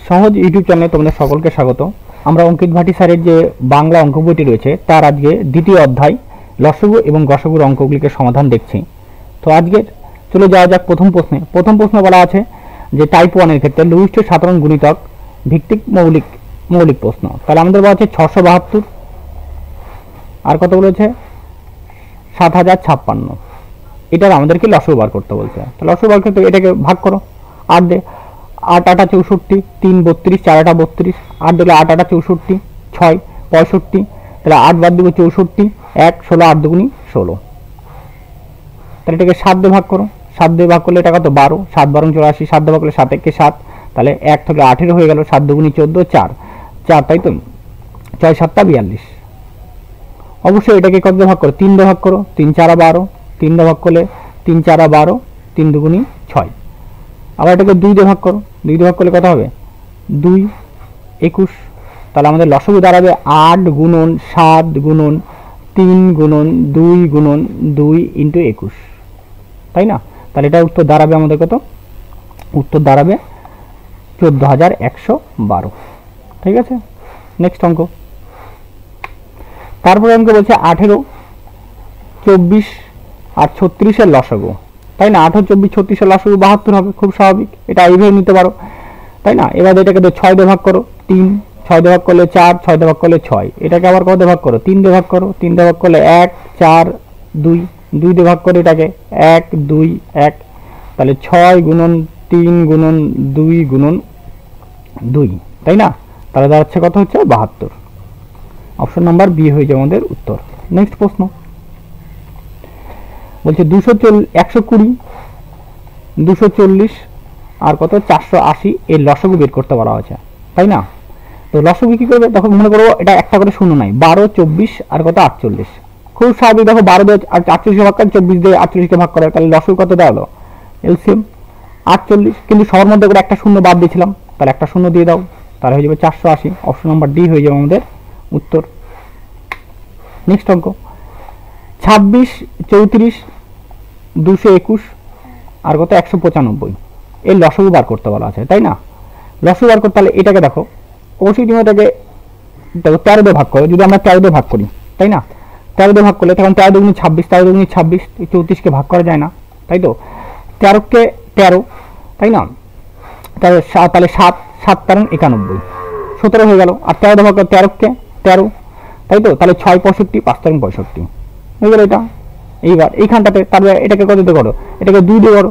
সহজ ইউটিউব চ্যানেলে তোমাদের সকলকে স্বাগত। আমরা অঙ্কিত ভাটি স্যারের যে বাংলা অঙ্ক বইটি রয়েছে তার আজকে দ্বিতীয় অধ্যায় লসগু এবং গসগুর অঙ্কগুলিকে সমাধান দেখছি। তো আজকে চলে যাওয়া যাক প্রথম প্রশ্নে। প্রথম প্রশ্ন বলা আছে যে টাইপ 1 এর ক্ষেত্রে লঘিষ্ঠ সাধারণ গুণিতক ভিত্তিক মৌলিক প্রশ্ন। তাহলে আমাদের বলা আছে 672 আর কত বলেছে 7056। এটার আমাদেরকে লসগু বার করতে বলছে। তো লসগু বার করতে এটাকে ভাগ করো 8 দিয়ে, 8 8 64, 3 32, 4 8 32, 8 দিলে 8 8 64, 6 65, তাহলে 8 বাদ দিব 64, 1 16, 8 দুগুনি 16। তাহলে এটাকে 7 দিয়ে ভাগ করো, 7 দিয়ে ভাগ করলে এটা কত 12, 7 12 84, 7 দিয়ে ভাগ করলে 7 1 7, তাহলে 1 থেকে 18 হয়ে গেল, 7 দুগুনি 14, 4 4, তাই তো 6 7 42। অবশ্যই এটাকে কত দিয়ে ভাগ করো 3 দিয়ে ভাগ করো, 3 4 12, 3 দিয়ে ভাগ করলে 3 4 12, 3 দুগুনি 6। আবার এটাকে 2 দিয়ে ভাগ করো, 2 দিয়ে ভাগ করলে কত হবে 2 21। তাহলে আমাদের লসগু দাঁড়াবে 8 গুণন 7 গুণন 3 গুণন 2 গুণন 2 ইন্টু 21, তাই না? তাহলে এটা উত্তর দাঁড়াবে আমাদের কত? উত্তর দাঁড়াবে 14112। ঠিক আছে, নেক্সট অঙ্ক। তারপরে অঙ্ক বলছে 18 24 আর 36 এর লসগু, তাই না? 18 24 36 এর লসগু 72 হবে, খুব স্বাভাবিক, এটা এইভাবে নিতে পারো, তাই না? এবার এটাকে 6 দিয়ে ভাগ করো, 3 6 দিয়ে ভাগ করলে 4, 6 দিয়ে ভাগ করলে 6, এটাকে আবার কত দিয়ে ভাগ করো 3 দিয়ে ভাগ করো, 3 দিয়ে ভাগ করলে 1 4 2, 2 দিয়ে ভাগ করে এটাকে 1 2 1, তাহলে 6 গুণন 3 গুণন 2 গুণন 2, তাই না? তাহলে দাঁড়াচ্ছে কত হচ্ছে 72। অপশন নাম্বার বি হয়ে যাবে আমাদের উত্তর। নেক্সট প্রশ্ন বলছে 120 240 আর কত 480 এর লসগু বের করতে বলা হয়েছে, তাই না? তো লসগু কি করবে দেখো, মনে করো এটা একটা করে শূন্য নাই, 12 24 আর কত 48, খুব স্বাভাবিক। দেখো 12 দিয়ে 48 ভাগ করে 24 দিয়ে 48কে ভাগ করে, তাহলে লসগু কত দাঁড়ালো এলসিএম 48, কিন্তু সবার মধ্যে করে একটা শূন্য বাদ দিয়েছিলাম, তাহলে একটা শূন্য দিয়ে দাও, তাহলে হয়ে যাবে 480। অপশন নাম্বার ডি হয়ে যাবে আমাদের উত্তর। নেক্সট অঙ্ক 26 34 221 আর কত 195 এর লসগু বার করতে বলা আছে, তাই না? লসগু বার করতে হলে এটাকে দেখো, অবশ্যই তুমি এটাকে দেখো 13 দিয়ে ভাগ করো, যদি আমরা 13 দিয়ে ভাগ করি, তাই না? 13 দিয়ে ভাগ করলে তখন 13 দুগুনি 26, 13 দুগুনি 26, 34কে ভাগ করা যায় না, তাই তো? 13কে 13, তাই না? তাহলে 7 7 13 91, 17 হয়ে গেল। আর 13 দিয়ে ভাগ করো 13কে 13, তাই তো? তাহলে 6 65, 5 13 65 হয়ে গেল এটা। এইবার এইখানটাতে তারপরে এটাকে কত দিয়ে করো, এটাকে 2 দিয়ে করো,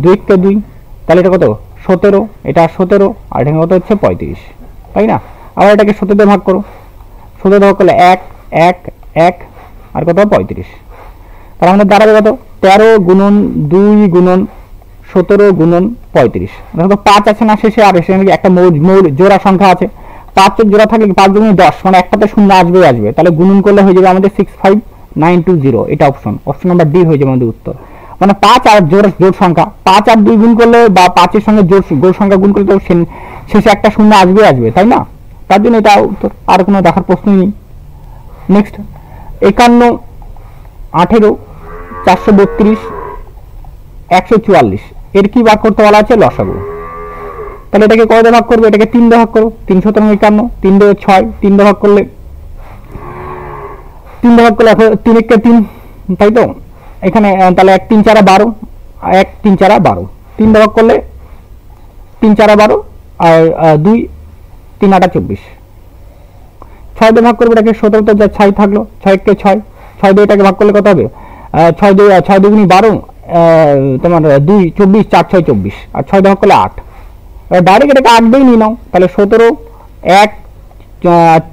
2 কে 2, তাহলে এটা কত 17, এটা 17 আর এটা কত হচ্ছে 35, তাই না? আবার এটাকে 17 দিয়ে ভাগ করো, 17 দিয়ে ভাগ করলে 1 1 1 আর কত 35, তাহলে আমাদের দাঁড়াবে কত 13 গুণন 2 গুণন 17 গুণন 35। দেখো 5 আছে না শেষে, আর এসে একটা মৌল জোড়া সংখ্যা আছে, 5 জোড়া থাকলে 5 গুণে 10, মানে একটাতে শূন্য আসবে, তাহলে গুণন করলে হয়ে যাবে আমাদের 65920। এটা অপশন নাম্বার ডি হয়ে যাবে আমাদের উত্তর। মানে 5 আর জোড় সংখ্যা, 5 আর 2 গুণ করলে বা 5 এর সঙ্গে জোড় সংখ্যা গুণ করলে তো শেষে একটা শূন্য আসবে, তাই না? তার জন্য এটা উত্তর, আর কোনো দেখার প্রশ্নই নেই। নেক্সট 51 18 432 144 এর কি বার করতে বলা আছে লসগু। তাহলে এটাকে কয় দিয়ে ভাগ করবে, এটাকে 3 দিয়ে ভাগ করো, 3 17 51, 3 দিয়ে 6, 3 দিয়ে ভাগ করলে 3 দিয়ে ভাগ করলে 3 1 3, তাই তো? এখানে তাহলে 1 3 4 12, 1 3 4 12, 3 দিয়ে ভাগ করলে 3 4 12 আর 2 3 8 24, 6 দিয়ে ভাগ করবে এটাকে 17, তো যা 6 থাকলো, 6 1 6, 6 দিয়ে এটাকে ভাগ করলে কত হবে 6 2 12, তোমার 2 24, 4 6 24 আর 6 দিয়ে ভাগ করলে 8, ডাইরেক্ট এটাকে 8 দিয়ে নিয়ে নাও, তাহলে 17 1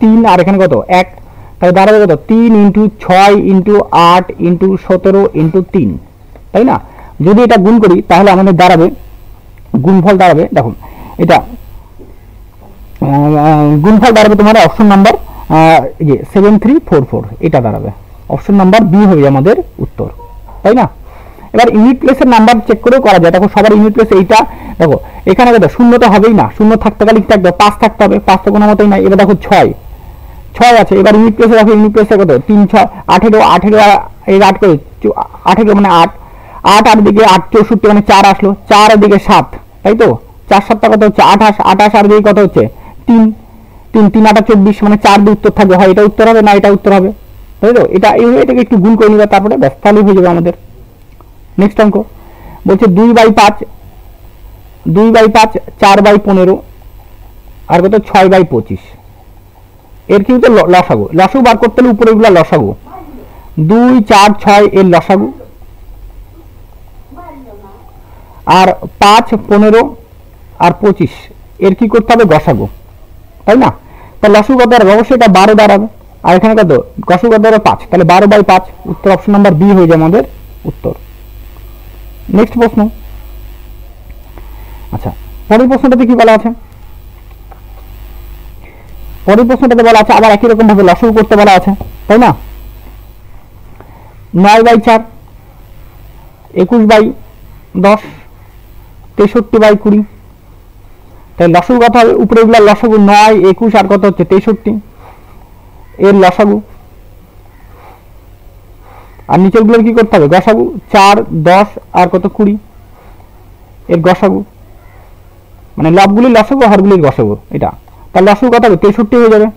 3 আর এখানে কত 1, তাহলে দাঁড়াবে কত 3 ইন্টু 6 ইন্টু 8 ইন্টু 17 ইন্টু 3, তাই না? যদি এটা গুণ করি তাহলে আমাদের দাঁড়াবে, গুণফল দাঁড়াবে, দেখুন এটা গুণফল দাঁড়াবে তোমার অপশন নাম্বার 7344, এটা দাঁড়াবে অপশন নাম্বার বি হবে আমাদের উত্তর, তাই না? এবার ইউনিট প্লেসের নাম্বার চেক করেও করা যায়। দেখো সবার ইউনিট প্লেস এইটা, দেখো এখানে কত শূন্য তো হবেই না, শূন্য থাকতে গেলে লিখতে থাকবে 5 থাকতে হবে, 5 তো কোনো মতেই নাই। এবার দেখো 6 আছে, এবার ইউনিট প্লেসে দেখো, ইউনিট প্লেসে কত 3 6 18 18 এই 8 করে 18 মানে 8 8 আর দিকে 8 64 মানে 4 আসলো, 4 এর দিকে 7, তাই তো 4 7 কত হচ্ছে 28, 28 আর 2 কত হচ্ছে 3, 3 3 8 24, মানে 4 দিয়ে উত্তর থাকবে, হয় এটা উত্তর হবে না এটা উত্তর হবে, তাই তো? এটা এটাকে একটু গুণ করে নিবা, তারপরে ব্যাস তাহলেই হয়ে যাবে আমাদের। নেক্সট অঙ্ক বলছে 2/5, 2/5 4/15 আর কত 6/25, এর কি হচ্ছে লসাগু। লসাগু বার করতে হলে উপরে এগুলা লসাগু, 2 4 6 এর লসাগু, আর 5 15 আর 25 এর কি করতে হবে গসাগু, তাই না? তাহলে লসাগু কত দাঁড়াবে? অবশ্যই এটা 12 দাঁড়াবে, আর এখানে কত গসাগু কত দাঁড়াবে 5, তাহলে 12/5 উত্তর অপশন নাম্বার বি হয়ে যায় আমাদের উত্তর। নেক্সট প্রশ্ন। আচ্ছা, পরের প্রশ্নটাতে কি বলা আছে? পরের প্রশ্নটাতে বলা আছে আবার একই রকম ভাবে লসাগু করতে বলা আছে, তাই না? 9/4, 21/10, 63/20, তাই লসাগু কত হবে? উপরে এগুলা লসাগু 9 21 আর কত হচ্ছে 63 এর লসাগু, আর নিচের গুলোর কি করতে হবে গসাগু, 4 10 আর কত 20 এর গসাগু, মানে লবগুলির লসাগু হরগুলির গসাগু এটা। তার লসাগু কত হবে 63 হয়ে যাবে,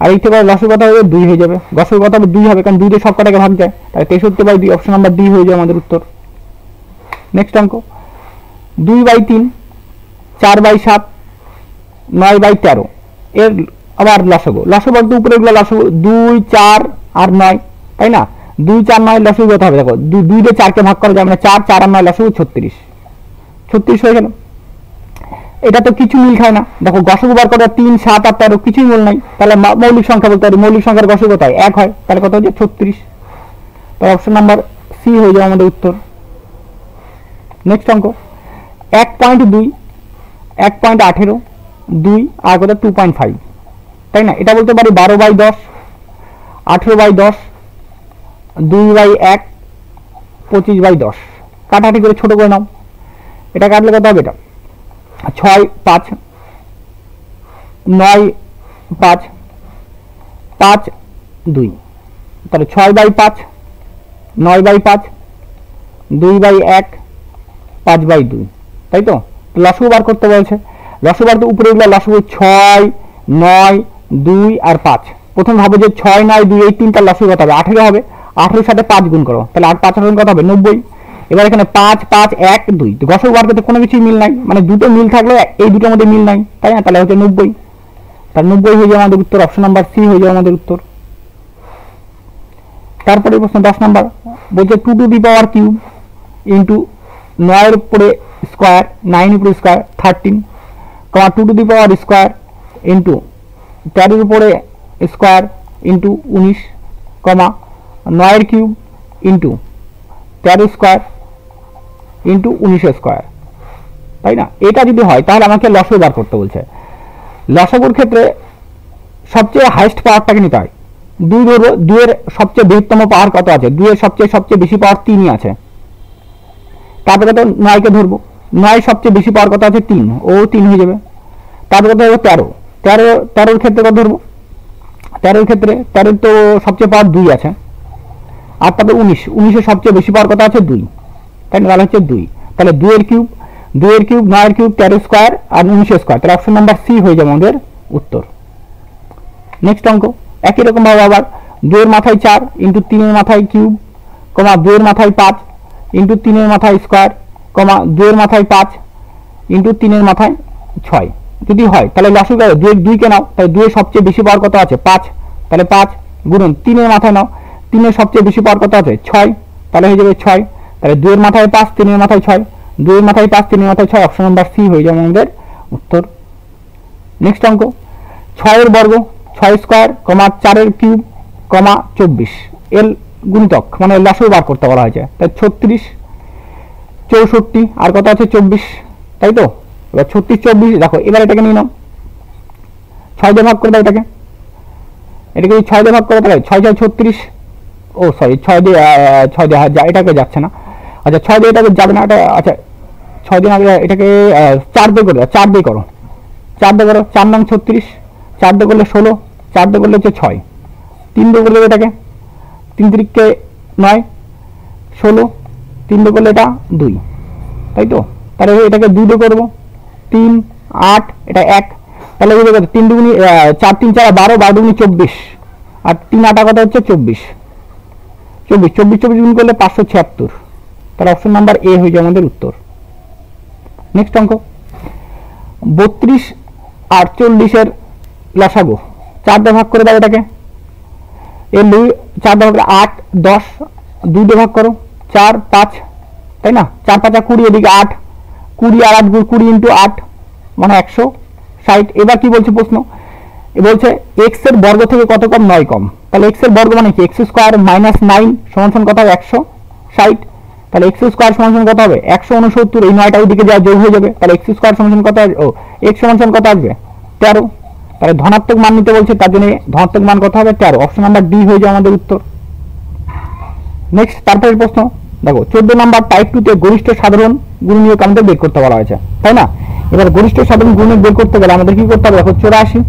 আর এই থেকে লসাগু কত হবে 2 হয়ে যাবে, গসাগু কত হবে 2 হবে, কারণ 2 দিয়ে সব কটাকে ভাগ যায়, তাই 63/2 অপশন নাম্বার ডি হয়ে যায় আমাদের উত্তর। নেক্সট অঙ্ক 2/3, 4/7, 9/13 এর আবার লসাগু। লসাগু বলতে উপরে এগুলো লসাগু 2 4 আর 9, তাই না? 2 4 9 লসাগু কত হবে? দেখো 2 দিয়ে 4 কে ভাগ করা যায়, মানে 4 4 আর 9 লসাগু 36 হয়ে গেল। এটা তো কিছু মিল খায় না, দেখো গসাগু বার করা 3 7 আর 13 কিছুই মিল নাই, তাহলে মৌলিক সংখ্যা বলতে পারি, মৌলিক সংখ্যার গসাগু কত হয় 1 হয়, তাহলে কত হচ্ছে 36, তাহলে অপশন নাম্বার সি হয়ে যাবে আমাদের উত্তর। নেক্সট অঙ্ক 1.2, 1.18, 2 আর কত 2.5, তাই না? এটা বলতে পারি 12/10, 18/10, 2/1, 25/10, কাটাকাটি করে ছোট করে নাও, এটা কাটলে কত হবে? এটা 6 5, 9 5, 5 2, তাহলে 6/5, 9/5, 2/1, 5/2, তাই তো? লসাগু বার করতে বলছে, লসাগু বার তো উপরে এগুলো লসাগু 6 9 2 আর 5। প্রথম ভাবো যে 6 9 2 এই তিনটা লসাগু কত হবে? 18 হবে, 18 সাথে 5 গুণ করো, তাহলে 8 5 18 কত হবে? 90। এবার এখানে 5 5 1 2, তো গসাগু বার করতে কোনো কিছুই মিল নাই, মানে দুটো মিল থাকলে এই দুটোর মধ্যে মিল নাই, তাই না? তাহলে হচ্ছে 90, তাহলে 90 হয়ে যাবে আমাদের উত্তর, অপশন নাম্বার সি হয়ে যাবে আমাদের উত্তর। তারপরে প্রশ্ন 10 নাম্বার বলছে 2 to the power cube into 9 এর উপরে স্কোয়ার, 9 উপরে square 13, 2 to the power square into 13 এর উপরে স্কোয়ার ইন্টু 19, 9 এর cube into 13 square into 19 square, তাই না? এটা যদি হয় তাহলে আমাকে লসাগু বার করতে বলছে। লসাগুর ক্ষেত্রে সবচেয়ে হাইয়েস্ট পাওয়ারটাকে নিতে হয়। 2 ধরবো, 2 এর সবচেয়ে বৃহত্তম পাওয়ার কত আছে? 2 এর সবচেয়ে বেশি পাওয়ার 3ই আছে। তারপরে তো 9 কে ধরবো, 9 সবচেয়ে বেশি পাওয়ার কত আছে? 3, ও 3 হয়ে যাবে। তারপরে তো 13, 13 ক্ষেত্রে কত ধরবো? 13 ক্ষেত্রে 13 তো সবচেয়ে পাওয়ার 2 আছে, আর তারপরে 19 এর সবচেয়ে বেশি পাওয়ার কত আছে? 2, তাই না? তাহলে হচ্ছে 2, তাহলে 2 এর কিউব, 9 এর কিউব, 13 স্কোয়ার আর 19 স্কোয়ার, তাহলে অপশন নাম্বার সি হয়ে যাবে আমাদের উত্তর। নেক্সট অঙ্ক একই রকম ভাবে আবার 2 এর মাথায় 4 ইন্টু 3 এর মাথায় কিউব, 2 এর মাথায় 5 ইন্টু 3 এর মাথায় স্কোয়ার, 2 এর মাথায় 5 ইন্টু 3 এর মাথায় 6 যদি হয় তাহলে লসাগু 2 কে নাও, তাহলে 2 এর সবচেয়ে বেশি পাওয়ার কত আছে? 5, তাহলে 5 গুণন 3 এর মাথায় নাও, 3 এর সবচেয়ে বেশি পাওয়ার কত আছে? 6, তাহলে হয়ে যাবে 6, তাহলে 2 এর মাথায় 5 3 এর মাথায় 6, 2 এর মাথায় 5 3 এর মাথায় 6, অপশন নাম্বার সি হয়ে যাবে আমাদের উত্তর। নেক্সট অঙ্ক 6 এর বর্গ, 6 স্কোয়ার, 4 এর কিউব, 24 এর গুণিতক, মানে লসাগু বার করতে বলা হয়েছে। তাই 36 64 আর কত আছে? 24, তাই তো? এবার 36 24, দেখো এবার এটাকে নিয়ে নাও, 6 দিয়ে ভাগ করে দাও, এটাকে 6 দিয়ে ভাগ করে দাও, 6 6 36, ও সরি 6 দিয়ে এটাকে যাচ্ছে না, আচ্ছা 6 দিয়ে এটাকে যাবে না, এটা আচ্ছা 6 দিয়ে এটাকে 4 দিয়ে করে দাও, 4 দিয়ে করো, 4 দিয়ে করো, 4 নং 36, 4 দিয়ে করলে 16, 4 দিয়ে করলে হচ্ছে 6, 3 দিয়ে করলে এটাকে 3 3 9 16, 3 দিয়ে করলে এটা 2, তাই তো? তাহলে এটাকে 2 দিয়ে করবো, 3 8 এটা 1, তাহলে এই কত 3 দুগুনি 4 3 4 12, 12 দুগুনি 24, আর 3 8 কত হচ্ছে 24, 24 গুণ করলে 576, তাহলে অপশন নাম্বার এ হয়ে যাবে আমাদের উত্তর। নেক্সট অঙ্ক 32 48 এর লসাগু 4 দিয়ে ভাগ করে দাও এটাকে, এর 4 দিয়ে ভাগ করে 8 10, 2 দিয়ে ভাগ করো 4 5, তাই না, 4 5 20, এদিকে 8 20 আর 8 20 ইন্টু 8 মানে 160। এবার কি বলছে প্রশ্ন, বলছে এক্স এর বর্গ থেকে কত কম, 9 কম। তাহলে এক্স এর বর্গ মানে কি, এক্স স্কোয়ার মাইনাস 9 সমান সমান কত হবে 160, তাহলে এক্স স্কোয়ার সমান সমান কত হবে 169, এই 9টা ওইদিকে যা যোগ হয়ে যাবে, তাহলে এক্স স্কোয়ার সমান সমান কত, ও এক্স সমান সমান কত আসবে 13, তাহলে ধনাত্মক মান নিতে বলছে, তার জন্য ধনাত্মক মান কত হবে 13, অপশন নাম্বার ডি হয়ে যাবে আমাদের উত্তর। নেক্সট তারপরের প্রশ্ন দেখো 14 নাম্বার টাইপ 2 তে গরিষ্ঠ সাধারণ গুণনীয়ক আমাদের বের করতে বলা হয়েছে, তাই না। এবার গরিষ্ঠ সাধারণ গুণনীয়ক বের করতে গেলে আমাদের কি করতে হবে, দেখো 84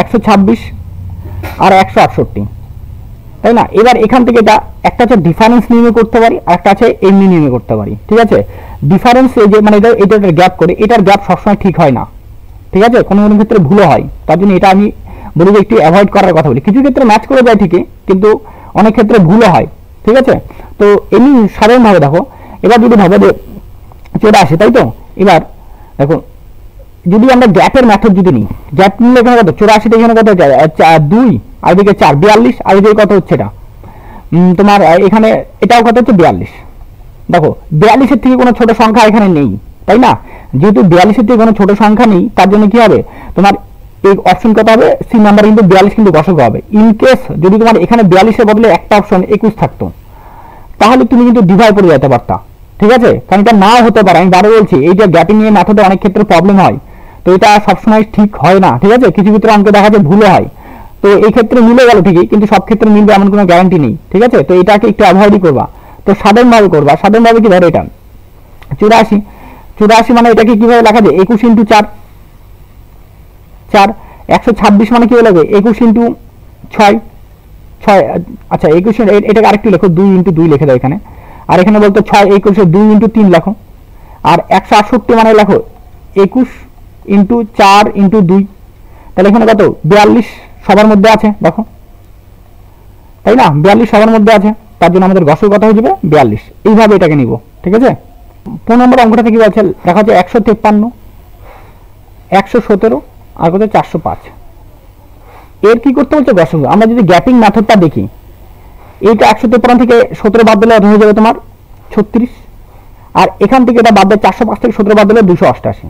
126 আর 168, তাই না। এবার এখান থেকে এটা একটা হচ্ছে ডিফারেন্স নির্ণয় করতে পারি, আর একটা আছে এমনি নির্ণয় করতে পারি, ঠিক আছে। ডিফারেন্স এই যে মানে এটা গ্যাপ করে, এটার গ্যাপ সবসময় ঠিক হয় না, ঠিক আছে, কোনো কোনো ক্ষেত্রে ভুলও হয়, তার জন্য এটা আমি বলি যে একটু অ্যাভয়েড করার কথা বলি। কিছু ক্ষেত্রে ম্যাচ করে যায় ঠিকই, কিন্তু অনেক ক্ষেত্রে ভুলও হয়, ঠিক আছে। তো এমনি সাধারণভাবে দেখো, এবার যদি ভাবো যে 84, তাই তো, এবার দেখো যদি আমরা গ্যাপের মেথড যদি নিই, গ্যাপ নিলে এখানে কত 84, এখানে কত 2 আর এদিকে 4 42, আর এদিকে কত হচ্ছে এটা তোমার এখানে এটাও কত হচ্ছে 42। দেখো 42 এর থেকে কোনো ছোট সংখ্যা এখানে নেই, তাই না। যেহেতু 42 এর থেকে কোনো ছোট সংখ্যা নেই, তার জন্য কি হবে তোমার এই অপশন কত হবে, সি নাম্বার কিন্তু 42 কিন্তু গসাগু হবে। ইন কেস যদি তোমার এখানে 42 এর বদলে একটা অপশন 21 থাকতো, তাহলে তুমি কিন্তু ডিভাইড করে যেতে পারতা, ঠিক আছে। কারণ এটা নাও হতে পারে, আমি বারে বলছি এই যে গ্যাপিং এর মেথডে অনেক ক্ষেত্রে প্রবলেম হয়, তো এটা সবসময় ঠিক হয় না, ঠিক আছে। কিছু ক্ষেত্রে অঙ্কে দেখা যায় ভুলও হয়, তো এই ক্ষেত্রে মিলে গেল ঠিকই, কিন্তু সব ক্ষেত্রে মিলবে এমন কোনো গ্যারান্টি নেই, ঠিক আছে। তো এটাকে একটু অ্যাভয়েডই করবা, তো সাধারণভাবে করবা। সাধারণভাবে কি ধরো এটা 84 মানে এটাকে কিভাবে লেখা যায় 21 ইন্টু 4, 126 মানে কিভাবে লাগবে 21 ইন্টু 6, আচ্ছা 21, এটাকে আরেকটু লেখো 2 ইন্টু 2 লিখে দাও এখানে, আর এখানে বলতো 6 21 2 ইন্টু 3 লেখো, আর 168 মানে লেখো 21 ইন্টু 4 ইন্টু 2, তাহলে এখানে কত 42 সবার মধ্যে আছে দেখো, তাই না, 42 সবার মধ্যে আছে, তার জন্য আমাদের গসাগু কত হয়ে যাবে 42। এইভাবে এটাকে নিব, ঠিক আছে। 15 নম্বর অঙ্কটা থেকে বলছে দেখা যাচ্ছে 153 117 আর কত 405, এর কি করতে বলছে গসাগু। আমরা যদি গ্যাপিং মেথডটা দেখি, এইটা 153 থেকে 17 বাদ দিলে হয়ে যাবে তোমার 36, আর এখান থেকে এটা বাদ দেয় 405 থেকে 17 বাদ দিলে 288,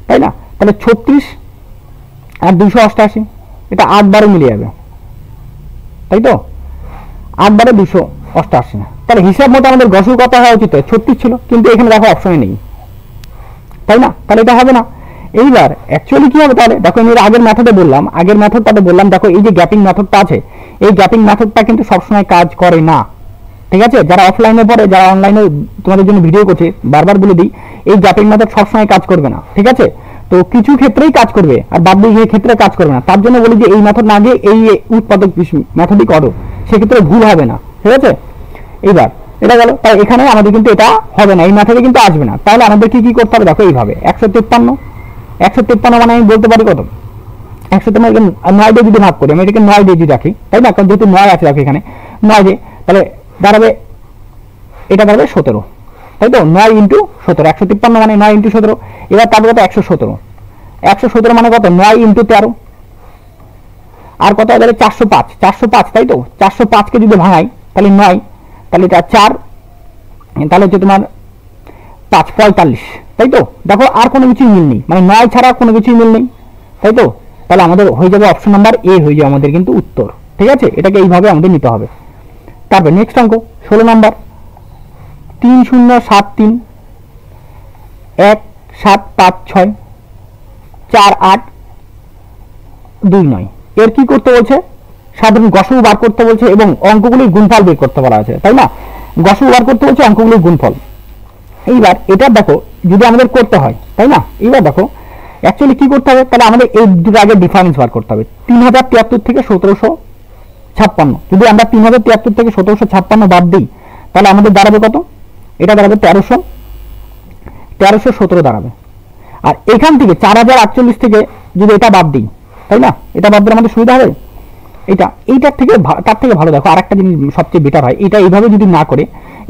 তাই না। তাহলে 36 আর 288 এটা 8 বারে মিলে যাবে, তাই তো, 8 বারে 288, তাহলে হিসাব মতো আমাদের গসাগু কত হওয়া উচিত 36 ছিল, কিন্তু এখানে দেখো অপশনে নেই, তাই না, তাহলে এটা হবে না। এইবার অ্যাকচুয়ালি কি হবে তাহলে দেখো, আমি আগের মেথডে বললাম, আগের মেথডটাতে বললাম দেখো এই যে গ্যাপিং মেথডটা আছে, এই গ্যাপিং মেথডটা কিন্তু সবসময় কাজ করে না, ঠিক আছে। যারা অফলাইনে পড়ে, যারা অনলাইনে তোমাদের জন্য ভিডিও করছে, বারবার বলে দিই এই গ্যাপিং মেথড সবসময় কাজ করবে না, ঠিক আছে। তো কিছু ক্ষেত্রেই কাজ করবে, আর বাদ বাকি ক্ষেত্রে কাজ করবে না, তার জন্য বলি যে এই মেথড না দিয়ে এই উৎপাদক মেথডই করো, সেক্ষেত্রে ভুল হবে না, ঠিক আছে। এইবার এটা গেল, তাই এখানে আমাদের কিন্তু এটা হবে না, এই মেথডে কিন্তু আসবে না। তাহলে আমাদের কি কি করতে হবে দেখো, এইভাবে 153 মানে আমি বলতে পারি কত 153 9 দিয়ে যদি ভাগ করি, আমি এটাকে 9 দিয়ে যদি রাখি, তাই না, কারণ যেহেতু 9 আছে দেখো এখানে 9 দিয়ে, তাহলে দাঁড়াবে এটা দাঁড়াবে 17, তাই তো, 9 ইন্টু 17, 153 মানে 9 ইন্টু 17। এবার তারপরে কত 117 মানে কত 9 ইন্টু 13, আর কত হবে 405, তাই তো, 405 কে যদি ভাঙাই তাহলে 9, তাহলে এটা 4, তাহলে হচ্ছে তোমার 5 45, তাই তো। দেখো আর কোনো কিছুই মিল নেই, মানে 9 ছাড়া কোনো কিছুই মিল নেই, তাই তো। তাহলে আমাদের হয়ে যাবে অপশন নাম্বার এ হয়ে যাবে আমাদের কিন্তু উত্তর, ঠিক আছে। এটাকে এইভাবে আমাদের নিতে হবে। তারপর নেক্সট অঙ্ক 16 নাম্বার 3073 1756 4829, এর কি করতে বলছে, সাধারণ গসাগু বার করতে বলছে এবং অঙ্কগুলির গুণফল বের করতে বলা আছে, তাই না। গসাগু বার করতে বলছে, অঙ্কগুলির গুণফল। এইবার এটা দেখো যদি আমাদের করতে হয়, তাই না, এইবার দেখো অ্যাকচুয়ালি কি করতে হবে, তাহলে আমাদের এই দুটো আগে ডিফারেন্স বার করতে হবে। 3073 থেকে 1756, যদি আমরা 3073 থেকে 1756 বাদ দিই, তাহলে আমাদের দাঁড়াবে কত, এটা দাঁড়াবে 1317 দাঁড়াবে। আর এখান থেকে 4048 থেকে যদি এটা বাদ দিই, তাই না, এটা বাদ দিলে আমাদের সুবিধা হবে। এইটার থেকে তার থেকে ভালো দেখো আরেকটা জিনিস সবচেয়ে বেটার হয়, এটা এইভাবে যদি না করে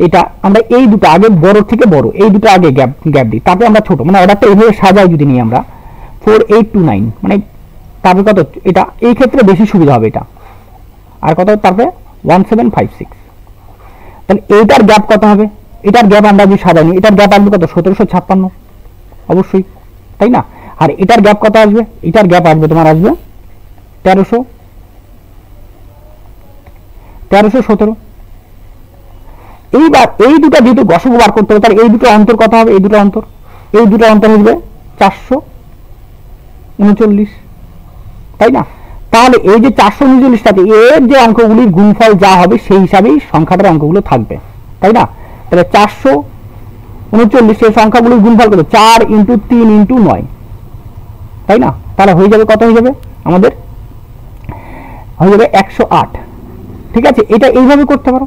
এটা আমরা এই দুটো আগে বড় থেকে বড় এই দুটো আগে গ্যাপ দিই, তারপরে আমরা ছোট মানে অর্ডারটা এইভাবে সাজাই যদি নিই আমরা 4829 মানে তারপরে কত, এটা এই ক্ষেত্রে বেশি সুবিধা হবে এটা। আর কত তারপরে 1756, তাহলে এইটার গ্যাপ কত হবে, এটার গ্যাপ আমরা যদি সাজাই নিই এটার গ্যাপ আসবে কত 1756 অবশ্যই, তাই না। আর এটার গ্যাপ কত আসবে, এটার গ্যাপ আসবে তোমার আসবে 1317। এইবার এই দুটো যেহেতু গসগু বার করতে হবে তাহলে এই দুটো অন্তর কত হবে, এই দুটো অন্তর হবে 439, তাই না। তাহলে এই যে 439টাতে এর যে অঙ্কগুলির গুণফল যা হবে সেই হিসাবেই সংখ্যাটার অঙ্কগুলো থাকবে, তাই না। তাহলে 439 এই সংখ্যাগুলির গুণফল কত 4 × 3 × 9, তাই না। তাহলে হয়ে যাবে কত, হয়ে যাবে আমাদের হয়ে যাবে 108। ঠিক আছে, এটা এইভাবে করতে পারো।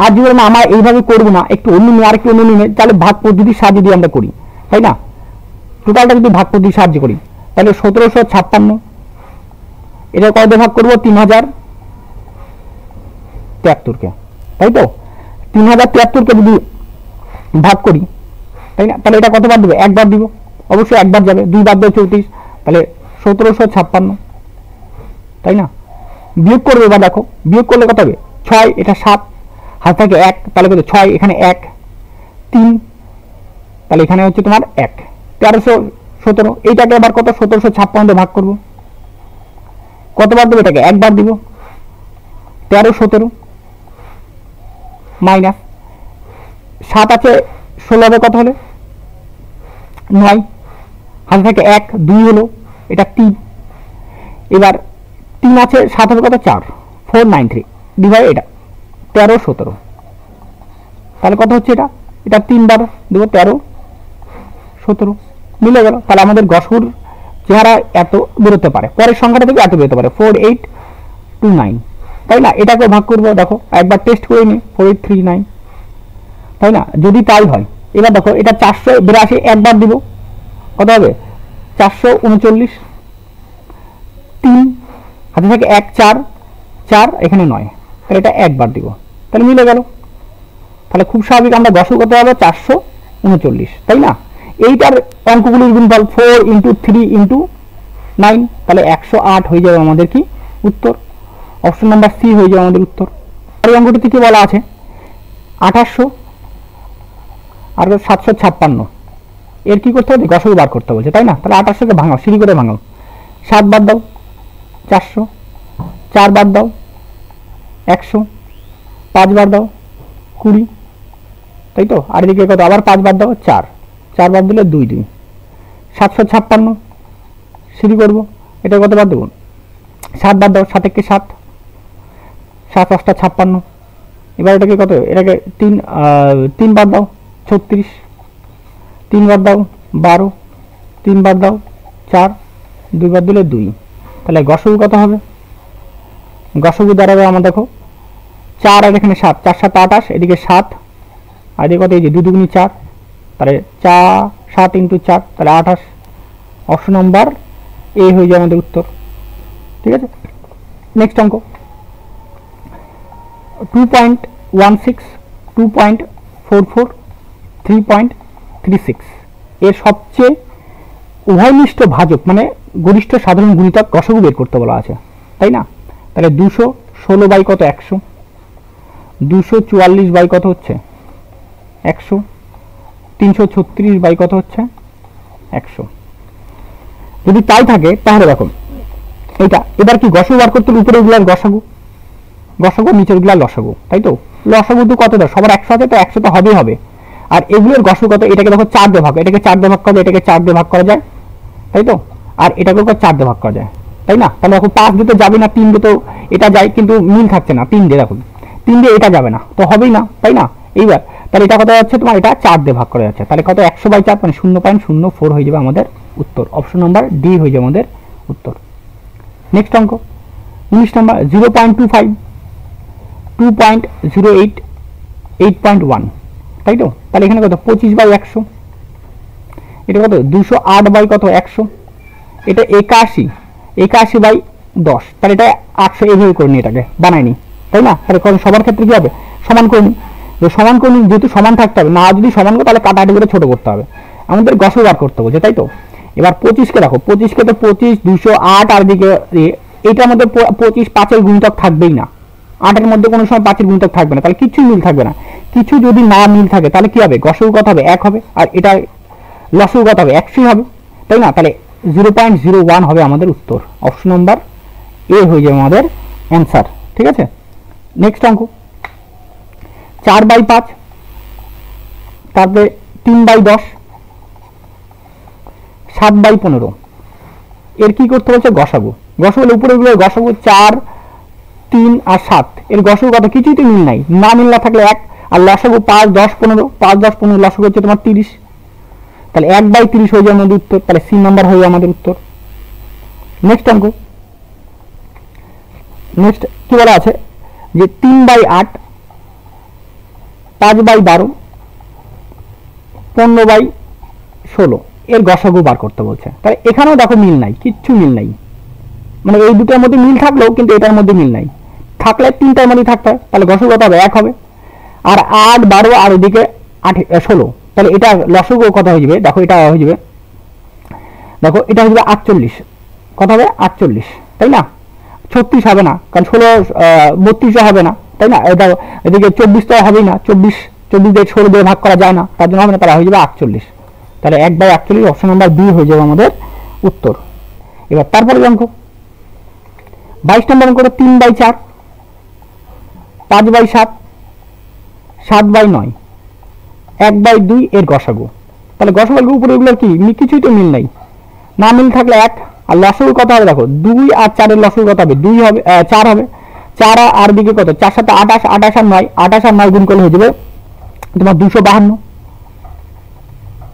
আর যদি আমরা এইভাবে করবো না, একটু অন্য নিয়ে আরেকটু অন্য নিয়ে, তাহলে ভাগ পদ্ধতির সাহায্যে দিয়ে আমরা করি, তাই না। টোটালটা যদি ভাগ পদ্ধতির সাহায্যে করি তাহলে 1756 এটা কত দিয়ে ভাগ করবো 3073কে, তাই তো 3073কে যদি ভাগ করি, তাই না, তাহলে এটা কতবার দেবো, একবার দিব, অবশ্যই একবার যাবে, 2 বার দেবে 34, তাহলে 1756, তাই না। বিয়োগ করবে, এবার দেখো বিয়োগ করলে কত হবে 6, এটা 7, হাত থাকে 1, তাহলে কত 6, এখানে 1 3, তাহলে এখানে হচ্ছে তোমার 1 1317। এইটাকে আবার কত 1756 ভাগ করবো, কতবার দেবো এটাকে একবার দিব, 1317 মাইনাস 7 আছে 16 হবে কত হলে 9, হাতে থাকে 1 2 হলো এটা 3, এবার 3 আছে 7 হবে কত 4 493 ডিভাইড এটা 1317, তাহলে কত হচ্ছে এটা 3 বার দেবো 1317 মিলে গেল। তাহলে আমাদের গসগুর চেহারা এত বেরোতে পারে, পরের সংখ্যাটা থেকে এত বেরোতে পারে 4829, তাই না। এটাকে ভাগ করবো, দেখো একবার টেস্ট করে নিই 4839, তাই না, যদি তাই হয়। এবার দেখো এটা 482 একবার দিব, কত হবে 439, 3 হাতে থাকে 1 4 4 এখানে 9, তাহলে এটা একবার দিব, তাহলে মিলে গেল। তাহলে খুব স্বাভাবিক আমরা গসগু কত হবে 439, তাই না। এইটার অঙ্কগুলির গুণফল 4 × 3 × 9, তাহলে 108 হয়ে যাবে আমাদের কি উত্তর, অপশন নাম্বার সি হয়ে যাবে আমাদের উত্তর। আর এই অঙ্কটিতে কি বলা আছে 2800 আর 756, এর কি করতে হবে গসগু বার করতে বলছে, তাই না। তাহলে 2800কে ভাঙাও, সিঁড়ি করে ভাঙাও, 7 বাদ দাও 400, 4 বাদ দাও 100, 5 বার দাও 20, তাই তো। আর এদিকে কত আবার 5 বাদ দাও 4, 4 বাদ দিলে 2 2, 756 সিঁড়ি করবো, এটা কত বাদ দেবো 7 বাদ দাও, 7 1 7, 7 5 56, এবার এটাকে কত, এটাকে 3 বাদ দাও 36, 3 বাদ দাও 12, 3 বাদ দাও 4, 2 বাদ দিলে 2, তাহলে গসগু কত হবে, গসগু দাঁড়াবে আমার দেখো 4 আর এখানে 7, 4 7 28, এদিকে 7 আর এদিকে কত, এই যে 2 2 4, তাহলে 7 × 4 তাহলে 28, অপশন নাম্বার এ হয়ে যাবে আমাদের উত্তর। ঠিক আছে, নেক্সট অঙ্ক 2.16, 2.44, 3.36 এর সবচেয়ে উভয়নিষ্ঠ ভাজক মানে গরিষ্ঠ সাধারণ গুণিতক গসগু বের করতে বলা আছে, তাই না। তাহলে 216 বাই কত 100, 244 বাই কত হচ্ছে 100, 336 বাই কত হচ্ছে 100। যদি তাই থাকে তাহলে দেখো এটা এবার কি গসগু বার করতে উপরে গুলার গসগু, গসগু নিচের গুলার লসাগু, তাই তো। লসাগু তো কত দাও সবার 100 আছে, তো 100 তো হবেই হবে। আর এগুলোর গসগু কত, এটাকে দেখো 4 দিয়ে ভাগ, এটাকে 4 দিয়ে ভাগ করা যায়, এটাকে 4 দিয়ে ভাগ করা যায়, তাই তো। আর এটাকে 4 দিয়ে ভাগ করা যায়, তাই না। তাহলে দেখো 5 দিয়ে তো যাবে না, 3 দিয়ে তো এটা যায় কিন্তু মিল থাকছে না, 3 দিয়ে দেখো 3 দিয়ে এটা যাবে না, তো হবেই না, তাই না। এইবার তাহলে এটা কত যাচ্ছে তোমার, এটা 4 দিয়ে ভাগ করা যাচ্ছে, তাহলে কত 100/4 মানে 0.04 হয়ে যাবে আমাদের উত্তর, অপশন নাম্বার ডি হয়ে যাবে আমাদের উত্তর। নেক্সট অঙ্ক 19 নাম্বার 0.25, 2.08, 8.1, তাই তো। তাহলে এখানে কত 25/100, এটা কত 208 বাই কত 100, এটা 81 বাই 10, তাহলে এটা 800 এইভাবে করে নি, এটাকে বানাইনি তাই না। তাহলে সবার ক্ষেত্রে কি হবে সমান করে নি, সমান করে নি, যেহেতু সমান থাকতে হবে না, যদি সমান করে তাহলে কাটাকাটি করে ছোট করতে হবে, আমাদের গসক বার করতে বলছে তাই তো। এবার 25কে দেখো, 25কে তো 25 208 আর দিকে এটার মধ্যে 25 5-এর গুণিতক থাকবেই না, 8-এর মধ্যে কোনো সময় 5-এর গুণিতক থাকবে না, তাহলে কিছুই মিল থাকবে না। কিছু যদি না মিল থাকে তাহলে কি হবে, গসক কত হবে 1 হবে, আর এটা লসক কত হবে 100 হবে তাই না। তাহলে 0.01 হবে আমাদের উত্তর, অপশন নাম্বার এ হয়ে যাবে আমাদের অ্যান্সার। ঠিক আছে, নেক্সট অঙ্ক 4/5, তারপরে 3/10, 7/15, এর কি করতে বলছে গসাগু। গসাগু উপরে গসাগু 4 3 আর 7, এর গসাগু কত, কিছুই তো মিল নাই, না মিল না থাকলে 1, আর লসাগু 5 10 15, 5 10 15 লসাগু হচ্ছে তোমার 30, তাহলে 1/30 হয়ে যাবে আমাদের উত্তর, তাহলে সি নাম্বার হয়ে যাবে আমাদের উত্তর। নেক্সট অঙ্ক, নেক্সট কি বলা আছে যে 3/8, 5/12, 15/16, এর গসাগু বার করতে বলছে। তাহলে এখানেও দেখো মিল নাই, কিচ্ছু মিল নাই, মানে এই দুটোর মধ্যে মিল থাকলেও কিন্তু এটার মধ্যে মিল নাই, থাকলে 3টার মধ্যে থাকতে হয়, তাহলে গসাগু কত হবে 1 হবে, আর 8 12 আর ওদিকে 16, তাহলে এটা লসাগু কত হয়ে যাবে, দেখো এটা হয়ে যাবে, দেখো এটা হয়ে যাবে 48, কত হবে 48 তাই না, 36 হবে না, কারণ 16 32 হবে না তাই না, এটা এদিকে 24 তো হবেই না, 24 দিয়ে 16 দিয়ে ভাগ করা যায় না, তার জন্য হবে না, তাহলে হয়ে যাবে 48, তাহলে 1/48 অপশন নাম্বার বি হয়ে যাবে আমাদের উত্তর। এবার তারপরে অঙ্ক 22 নম্বর অঙ্ক 3/4, 5/7, 7/9, 1/2 এর গসাগু। তাহলে গসাগু উপরে এগুলোর কি কিছুই তো মিল নাই, না মিল থাকলে 1, আর লসাগু কত হবে দেখো 2 আর 4 এর লসাগু কত হবে 2 হবে, 4 হবে, 4 আর দিকে কত 4 7 28, 28 আর 9, 28 আর 9 গুণ করলে হয়ে যাবে তোমার 252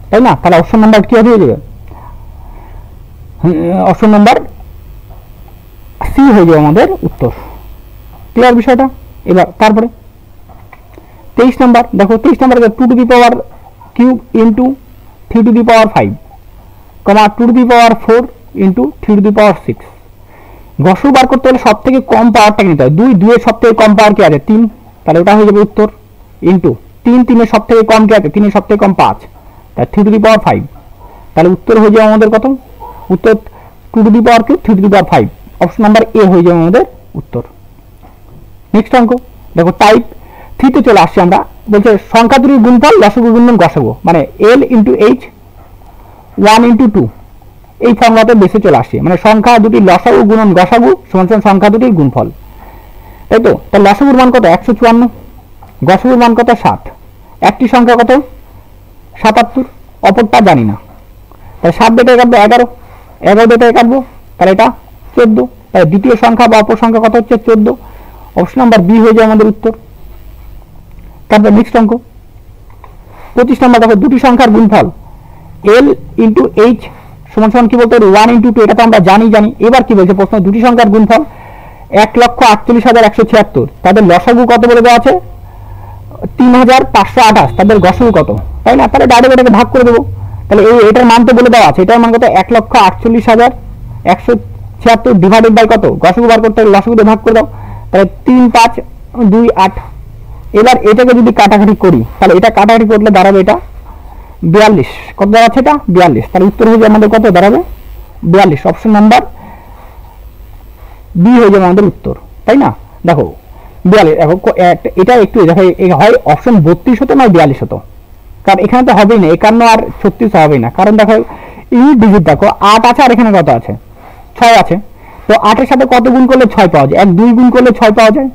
তাই না। তাহলে অপশন নাম্বার কি হয়ে যাবে, অপশন নাম্বার সি হয়ে যাবে আমাদের উত্তর। ক্লিয়ার বিষয়টা। এবার তারপরে 23 নাম্বার দেখো, 23 number 2 to the power cube into 3 to the power 5, 2 to the power 4 into 3 to the power 6, গসক বার করতে হলে সব থেকে কম পাওয়ারটা নিতে হয়, 2 এর সব থেকে কম পাওয়ার কি আছে 3, তাহলে ওটা হয়ে যাবে উত্তর, ইন্টু 3 এর সব থেকে কম কি আছে 3 এর সব থেকে কম 5, তাহলে 3 টু দি পাওয়ার 5, তাহলে উত্তর হয়ে যাবে আমাদের কত, উত্তর 2 to the power cube 3 to the power 5, option number A হয়ে যাবে আমাদের উত্তর। নেক্সট অঙ্ক দেখো টাইপ 3 তে চলে আসছি আমরা, বলছে সংখ্যা দুটির গুণফল লসাগু গুণন গসাগু, মানে L ইন্টু H 1 ইন্টু 2, এই ফর্মুলাতে বেসে চলে আসছে, মানে সংখ্যা দুটির লসাগু গুণন গসাগু সমান সংখ্যা দুটির গুণফল, তাই তো। তাহলে লসাগুর মান কত 154, গসাগুর মান কত 7, একটি সংখ্যা কত 77, অপরটা জানি না, তাহলে 7 দিয়ে কাটবো 11, 11 দিয়ে কাটবো তাহলে এটা 14, তাহলে দ্বিতীয় সংখ্যা বা অপর সংখ্যা কত হচ্ছে 14, অপশন নাম্বার বি হয়ে যায় আমাদের উত্তর। তারপর নেক্সট অঙ্ক 25 নম্বর দেখো, দুটি সংখ্যার গুণফল L ইন্টু H সমান সমান কি বলতে হবে 1 ইন্টু 2, এটা তো আমরা জানি। এবার কি বলছে প্রশ্ন, দুটি সংখ্যার গুণফল 1,48,176, তাদের লসাগু কত বলে দেওয়া আছে 3,528, তাদের গসাগু কত তাই না, তাহলে ডাইরেক্ট এটাকে ভাগ করে দেবো, তাহলে এটার মান তো বলে দেওয়া আছে, এটার মান কত 1,48,176 ডিভাইডেড বাই কত, গসাগু বার করতে লসাগু দিয়ে ভাগ করে দাও, তাহলে 3 5 2 8, এবার এটাকে যদি কাটাকাটি করি তাহলে এটা কাটাকাটি করলে দাঁড়াবে এটা 42, কত দাঁড়াচ্ছে এটা 42, তাহলে উত্তর হয়ে যাবে আমাদের কত দাঁড়াবে 42, অপশন নাম্বার বি হয়ে যাবে আমাদের উত্তর তাই না। দেখো 42, দেখো এটা একটু দেখো হয় অপশন 32 হতো নয় 42 হতো, কারণ এখানে তো হবেই না 51 আর 36 হবেই না, কারণ দেখো এই ডিজিট দেখো 8 আছে আর এখানে কত আছে 6 আছে, তো 8 এর সাথে কত গুণ করলে 6 পাওয়া যায়, 1 2 গুণ করলে 6 পাওয়া যায়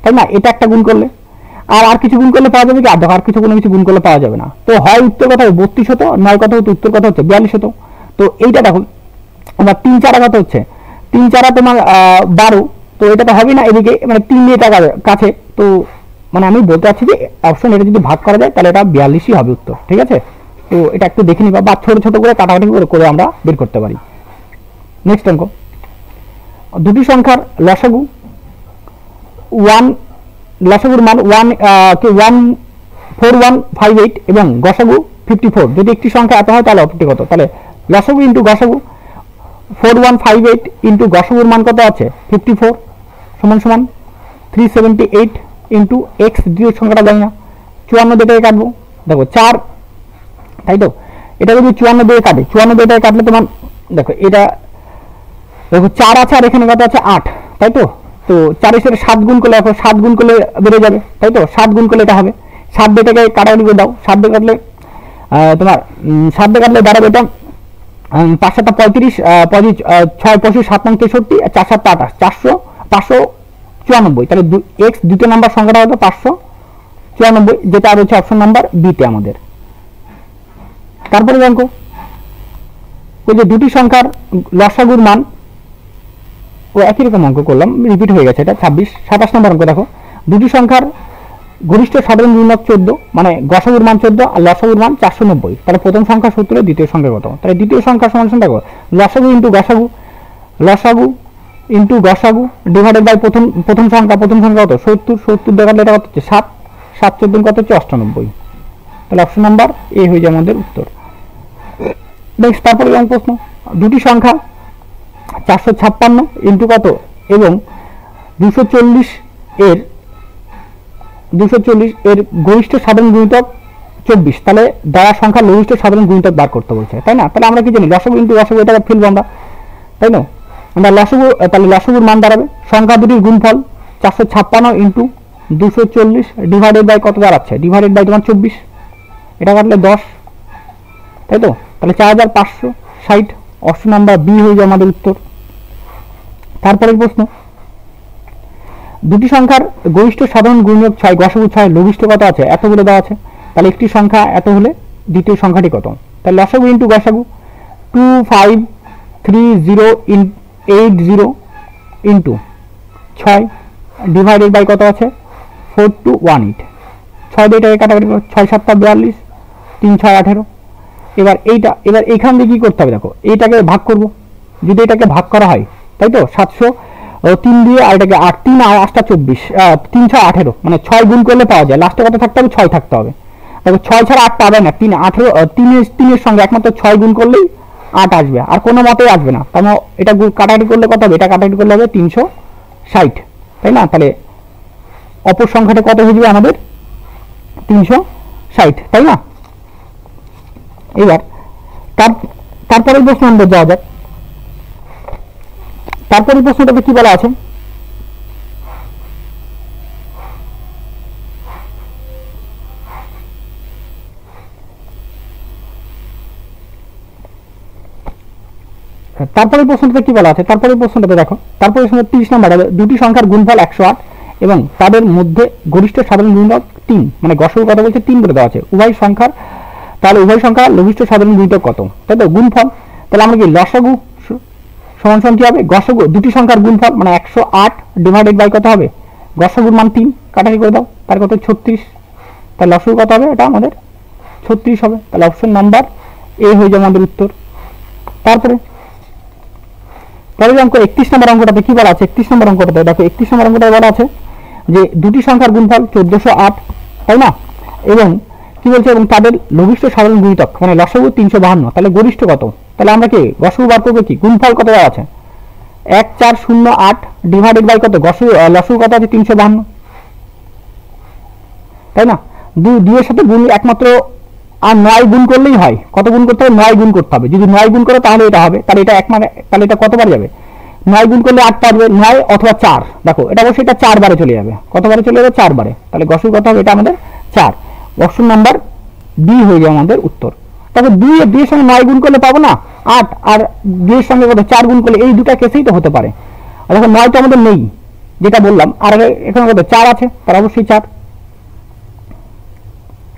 তাই না, এটা একটা গুণ করলে আর কিছু গুণ করলে পাওয়া যাবে কি, আর দেখো আর কিছু কোনো কিছু গুণ করলে পাওয়া যাবে না, তো হয় উত্তর কথা 32 হতো, নয় কথা হতো উত্তর কথা হচ্ছে 42 হতো। তো এইটা দেখো আমার 3 4 কত হচ্ছে 3 4 তোমার 12, তো এটা তো হবে না, এদিকে মানে 3 দিয়ে টাকা কাছে, তো মানে আমি বলতে চাচ্ছি যে অপশন এটা যদি ভাগ করা যায় তাহলে এটা 42ই হবে উত্তর, ঠিক আছে। তো এটা একটু দেখে নিবা বা ছোট ছোট করে কাটাকাটি করে আমরা বের করতে পারি। নেক্সট অঙ্ক, দুটি সংখ্যার লসাগু 1, লসাগুর মান 14158 এবং গসাগু 54। যদি একটি সংখ্যা এত হয় তাহলে অপরটি কত? তাহলে লসাগু ইন্টু গসাগু 4158 ইন্টু গসাগুর মান কত আছে 54 সমান সমান 378 ইন্টু এক্স, দ্বিতীয় সংখ্যাটা জানি না, 54 দিয়ে কাটবো, দেখো 4, তাই তো? এটা যদি 54 দিয়ে কাটে, 54 দিয়ে কাটলে তোমার দেখো এটা দেখো 4 আছে আর এখানে কত আছে 8, তাই তো? তো 4 এর সাথে 7 গুণ করলে, এখন 7 গুণ করলে বেড়ে যাবে, তাই তো? 7 গুণ করলে এটা হবে, 7 দিয়ে এটাকে কাটাকাটি করে দাও, 7 দিয়ে কাটলে তোমার 7 দিয়ে কাটলে দাঁড়াবে এটা 5 7 35, 6 25 7 9 63, 4 7 28, 594। তাহলে এক্স দ্বিতীয় নাম্বার সংখ্যাটা হলো 594, যেটা আর হচ্ছে অপশন নাম্বার বিতে আমাদের। তারপরে দেখো ওই যে দুটি সংখ্যার লসাগুর মান, ও একই রকম অঙ্ক করলাম, রিপিট হয়ে গেছে এটা 26 27 নম্বর অঙ্ক। দেখো দুটি সংখ্যার গরিষ্ঠ সাধারণ গুণক 14, মানে গসাগুর মান 14 আর লসাগুর মান 490। তাহলে প্রথম সংখ্যা 70, দ্বিতীয় সংখ্যা কত? তাহলে দ্বিতীয় সংখ্যা সমান দেখো লসাগু ইন্টু গসাগু, লসাগু ইন্টু গসাগু ডিভাইডেড বাই প্রথম সংখ্যা কত 70, 70 দেখালে এটা কত হচ্ছে 7, 7 14 কত হচ্ছে 98। তাহলে অপশন নাম্বার এ হয়ে যায় আমাদের উত্তর। নেক্সট তারপরে যেমন প্রশ্ন, দুটি সংখ্যা 456 ইন্টু কত এবং 240 এর গরিষ্ঠ সাধারণ গুণিতক 24, তাহলে দ্বারা সংখ্যা লঘিষ্ঠ সাধারণ গুণিতক বার করতে বলছে, তাই না? তাহলে আমরা কি জানি লসাগু ইন্টু গসাগু, এটা ফেলবো আমরা, তাই না? আমরা লসাগু, তাহলে লসাগুর মান দাঁড়াবে সংখ্যা দুটির গুণফল 456 ইন্টু 240 ডিভাইডেড বাই কত দাঁড়াচ্ছে, ডিভাইডেড বাই তোমার 24, এটা কাটলে 10, তাই তো? তাহলে 4560, অপশন নাম্বার বি হয়ে যায় আমাদের উত্তর। তারপরের প্রশ্ন, দুটি সংখ্যার গরিষ্ঠ সাধারণ গুণিতক 6, গসাগু 6, লঘিষ্ঠ কত আছে এত বলে দেওয়া আছে, তাহলে একটি সংখ্যা এত হলে দ্বিতীয় সংখ্যাটি কত? তাহলে লসাগু ইন্টু গসাগু 253080 ইন্টু 6 ডিভাইডেড বাই কত আছে 4218, 6 দিয়ে এটাকে কাটাকাটি করো, 6 7 42, 3 6 18। এবার এইখান দিয়ে কি করতে হবে, দেখো এইটাকে ভাগ করব, যদি এটাকে ভাগ করা হয়, তাই তো 703 দিয়ে আর এটাকে 8, 3 আর 8 24, 3 6 18, মানে 6 গুণ করলে পাওয়া যায়, লাস্টে কত থাকতে হবে 6 থাকতে হবে। দেখো 6 ছাড়া 8 পাবে না, 3 18, 3 এর সঙ্গে একমাত্র 6 গুণ করলেই 8 আসবে, আর কোনো মতেই আসবে না। তার মানে এটা কাটাকাটি করলে কত হবে, এটা কাটাকাটি করলে হবে 360, তাই না? তাহলে অপর সংখ্যাটা কত হয়ে যাবে আমাদের 360, তাই না? এবার তারপরের প্রশ্ন আমরা যাওয়া যাক। তারপরের প্রশ্নটাতে কি বলা আছে, তারপরে প্রশ্নটাতে কি বলা আছে, তারপরে প্রশ্নটাতে দেখো, তারপরে 30 নম্বর, দুটি সংখ্যার গুণফল 108 এবং তাদের মধ্যে গরিষ্ঠ সাধারণ গুণিতক 3, মানে গসাগু কথা বলছে 3 বলে দেওয়া আছে উভয় সংখ্যার, তাহলে উভয় সংখ্যা লঘিষ্ঠ সাধারণ গুণিতক কত? তাই তো গুণফল, তাহলে আমরা কি লসাগু সমান কি হবে, গসাগু দুটি সংখ্যার গুণফল মানে 108 ডিভাইডেড বাই কত হবে, গসাগুর মান 3 কাটাকাটি করে দাও, তার কত 36, তাহলে লসাগু কত হবে, এটা আমাদের 36 হবে। তাহলে অপশন নাম্বার এ হয়ে যাবে আমাদের উত্তর। তারপরে অঙ্ক 31 নম্বর অঙ্কটাতে কি বলা আছে, 31 নম্বর অঙ্কটাতে দেখো, 31 নম্বর অঙ্কটাতে বলা আছে যে দুটি সংখ্যার গুণফল 1408, তাই না? এবং কি বলছে, এবং তাদের লঘিষ্ঠ সাধারণ গুণিতক মানে লসাগু 352, তাহলে গরিষ্ঠ কত? তাহলে আমরা কি গসাগু বার করবো, কি গুণফল কত দেওয়া আছে 1408 ডিভাইডেড বাই কত লসাগু কত আছে 352, তাই না? 2 এর সাথে গুণ একমাত্র আর 9 গুণ করলেই হয়, কত গুণ করতে হবে 9 গুণ করতে হবে, যদি 9 গুণ করো তাহলে এটা হবে, তাহলে এটা তাহলে এটা কতবার যাবে 9 গুণ করলে 8 পারবে, 9 অথবা 4, দেখো এটা অবশ্যই এটা 4 বারে চলে যাবে, কতবারে চলে যাবে 4 বারে, তাহলে গসাগু কত হবে, এটা আমাদের 4, অপশন নাম্বার বি হয়ে যাবে আমাদের উত্তর। তারপর 2 এর সঙ্গে 9 গুণ করলে পাবো না 8, আর 2 এর সঙ্গে কত 4 গুণ করলে, এই দুটা কেসেই তো হতে পারে, আর দেখো 9 তো আমাদের নেই যেটা বললাম, আর এখানে কত 4 আছে, তার অবশ্যই 4।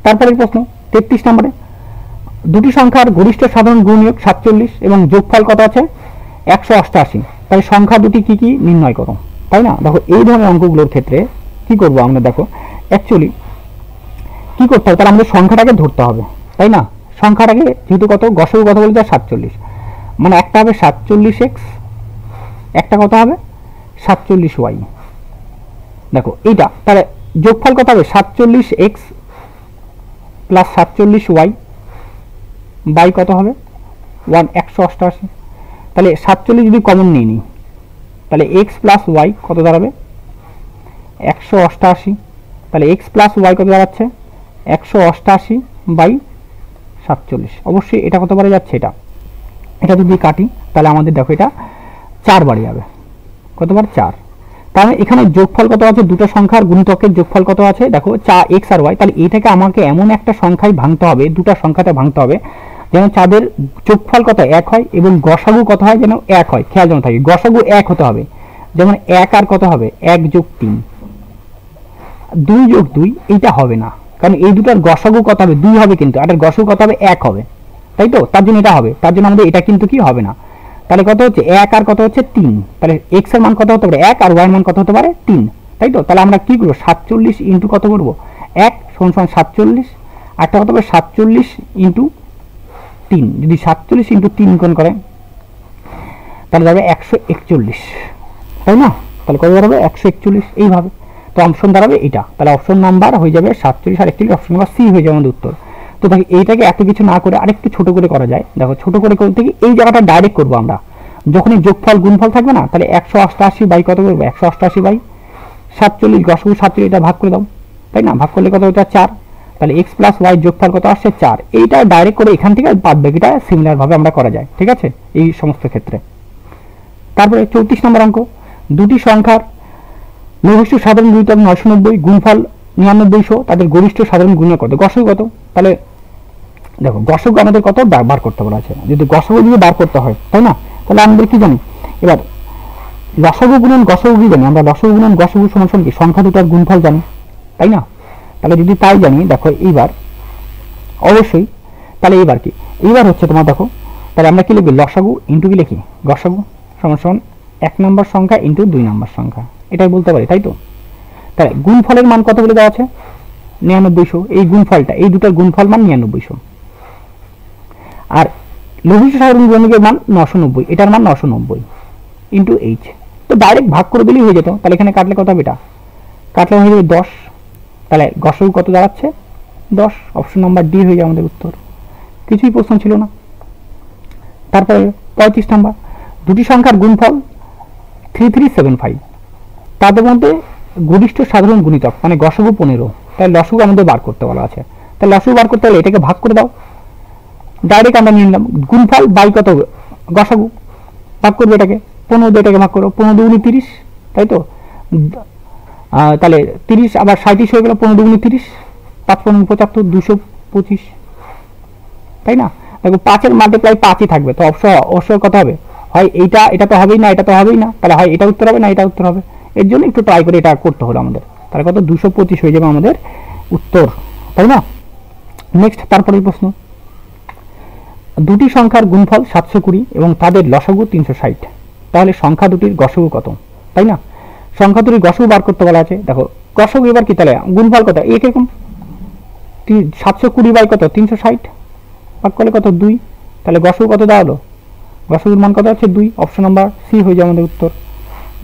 তারপরে প্রশ্ন 33 নম্বরে, দুটি সংখ্যার গরিষ্ঠ সাধারণ গুণিতক 47 এবং যোগফল কত আছে 188, তাহলে সংখ্যা দুটি কি কি নির্ণয় করো, তাই না? দেখো এই ধরনের অঙ্কগুলোর ক্ষেত্রে কি করব আমরা, দেখো অ্যাকচুয়ালি কি করতে হবে, তাহলে আমাদের সংখ্যাটাকে ধরতে হবে, তাই না? সংখ্যাটাকে যেহেতু কত গসাগু কথা বলতে 47, মানে একটা হবে 47x, একটা কত হবে 47y, দেখো এইটা, তাহলে যোগফল কত হবে 47x প্লাস 47y বাই কত হবে 188, তাহলে 47 যদি কমন নিয়ে নিই তাহলে এক্স প্লাস ওয়াই কত দাঁড়াবে 188, তাহলে এক্স প্লাস ওয়াই কত দাঁড়াচ্ছে 188 বাই 47। অবশ্যই এটা কতবারে যাচ্ছে, এটা যদি কাটি তাহলে আমাদের দেখো এটা 4 বারে যাবে, কতবার 4। তাহলে এখানে যোগফল কত আছে, দুটো সংখ্যার গুণিতকের যোগফল কত আছে দেখো এক্স আর ওয়াই। তাহলে এটাকে আমাকে এমন একটা সংখ্যায় ভাঙতে হবে, দুটো সংখ্যাতে ভাঙতে হবে যেন চাঁদের যোগফল কত 1 হয় এবং গসাগু কত হয় যেন 1 হয়, খেয়াল যেন থাকে গসাগু 1 হতে হবে। যেমন 1 আর কত হবে 1 যোগ 3, 2 যোগ 2 এইটা হবে না, কারণ এই দুটার গসাগু কত হবে 2 হবে, কিন্তু আর গসাগু কত হবে 1 হবে, তাই তো? তার জন্য এটা হবে, তার জন্য আমাদের এটা কিন্তু কি হবে না। তাহলে কত হচ্ছে 1 আর কত হচ্ছে 3, তাহলে x এর মান কত হতে পারে 1 আর y এর মান কত হতে পারে 3, তাই তো? তাহলে আমরা কি করব 47 ইনটু কত করব 1 সমান 47, আরটা কত হবে 47 ইনটু 3, যদি 47 ইনটু 3 কোণ করে তাহলে যাবে 141, তাই না? তাহলে কত দাঁড়াবে 141 এইভাবে। তো অপশন দাঁড়াবে এটা, তাহলে অপশন নাম্বার হয়ে যাবে 47 আর 41, অপশন নাম্বার সি হয়ে যাবে আমাদের উত্তর। তো দেখি এইটাকে এত কিছু না করে আরেকটু ছোট করে করা যায়। দেখো ছোট করে করতে গিয়ে এই জায়গাটা ডাইরেক্ট করবো আমরা, যখনই যোগফল গুণফল থাকবে না তাহলে 188 বাই কত করবো 188 বাই 47, গসাগু 47, এটা ভাগ করে দাও, তাই না? ভাগ করলে কত হচ্ছে 4, তাহলে এক্স প্লাস ওয়াই যোগফল কত আসছে 4। এইটা ডাইরেক্ট করে এখান থেকে বাদ বাকিটা সিমিলার ভাবে আমরা করা যায়, ঠিক আছে এই সমস্ত ক্ষেত্রে। তারপরে 34 নম্বর অঙ্ক, দুটি সংখ্যার লঘিষ্ঠ সাধারণ গুণিতক 990 গুণফল 9900, তাদের গরিষ্ঠ সাধারণ গুণিতক কত, গসাগু কত? তাহলে দেখো গসাগু আমাদের কত বার করতে বলা আছে, যদি গসাগু দিয়ে বার করতে হয় তাই না, তাহলে আমাদের কি জানি এবার লসাগু গুণন গসাগু কি জানি আমরা, লসাগু গুণন গসাগু সমান কি সংখ্যা দুটার গুণফল জানি, তাই না? তাহলে যদি তাই জানি দেখো এইবার অবশ্যই, তাহলে এইবার কি এইবার হচ্ছে তোমার দেখো, তাহলে আমরা কি লিখবি লসাগু ইন্টু কি লিখি গসাগু সমান 1 নম্বর সংখ্যা ইন্টু 2 নম্বর সংখ্যা, এটাই বলতে পারি, তাই তো? তাহলে গুণফলের মান কত বলে দেওয়া আছে 9900, এই গুণফলটা এই দুটার গুণফল মান 9900, আর লঘিষ্ঠ সাধারণ গুণিতকের মান 990, এটার মান 990 ইন্টু এইচ। তো ডাইরেক্ট ভাগ করে দিলেই হয়ে যেত, তাহলে এখানে কাটলে কত হবে, এটা কাটলে হয়ে যাবে 10, তাহলে গসাগু কত দাঁড়াচ্ছে 10, অপশন নাম্বার ডি হয়ে যাবে আমাদের উত্তর, কিছুই প্রশ্ন ছিল না। তারপরে 35 নম্বর, দুটি সংখ্যার গুণফল 3375, তাদের মধ্যে গরিষ্ঠ সাধারণ গুণিতক মানে গসাগু 15, তাই লসাগু আমাদের বার করতে বলা আছে। তাহলে লসাগু বার করতে হলে এটাকে ভাগ করে দাও, ডাইরেক্ট আমরা নিয়ে নিলাম গুণফল বাই কত গসাগু, ভাগ করবে এটাকে 15 দিয়ে এটাকে ভাগ করো, 15 দুগুণে 30, তাই তো? তাহলে 30 আবার 37 হয়ে গেল, 15 দুগুণে 30, 5 15 75, 225, তাই না? দেখো 5-এর মাল্টিপ্লাই 5ই থাকবে, তো অবশ্যই কত হবে, হয় এইটা, এটা তো হবেই না, এটা তো হবেই না, তাহলে হয় এটা উত্তর হবে না এটা উত্তর হবে, এর জন্য একটু ট্রাই করে এটা করতে হলো আমাদের। তাহলে কত 225 হয়ে যাবে আমাদের উত্তর, তাই না? নেক্সট তারপরের প্রশ্ন, দুটি সংখ্যার গুণফল 720 এবং তাদের লসাগু 360, তাহলে সংখ্যা দুটির গসাগু কত, তাই না? সংখ্যা দুটির গসাগু বার করতে বলা আছে। দেখো গসাগু এবার কি, তাহলে গুণফল কত এরকম 720 বাই কত 360, ভাগ করলে কত 2, তাহলে গসাগু কত দাঁড়ালো, গসাগুর মান কত আছে 2, অপশন নাম্বার সি হয়ে যাবে আমাদের উত্তর।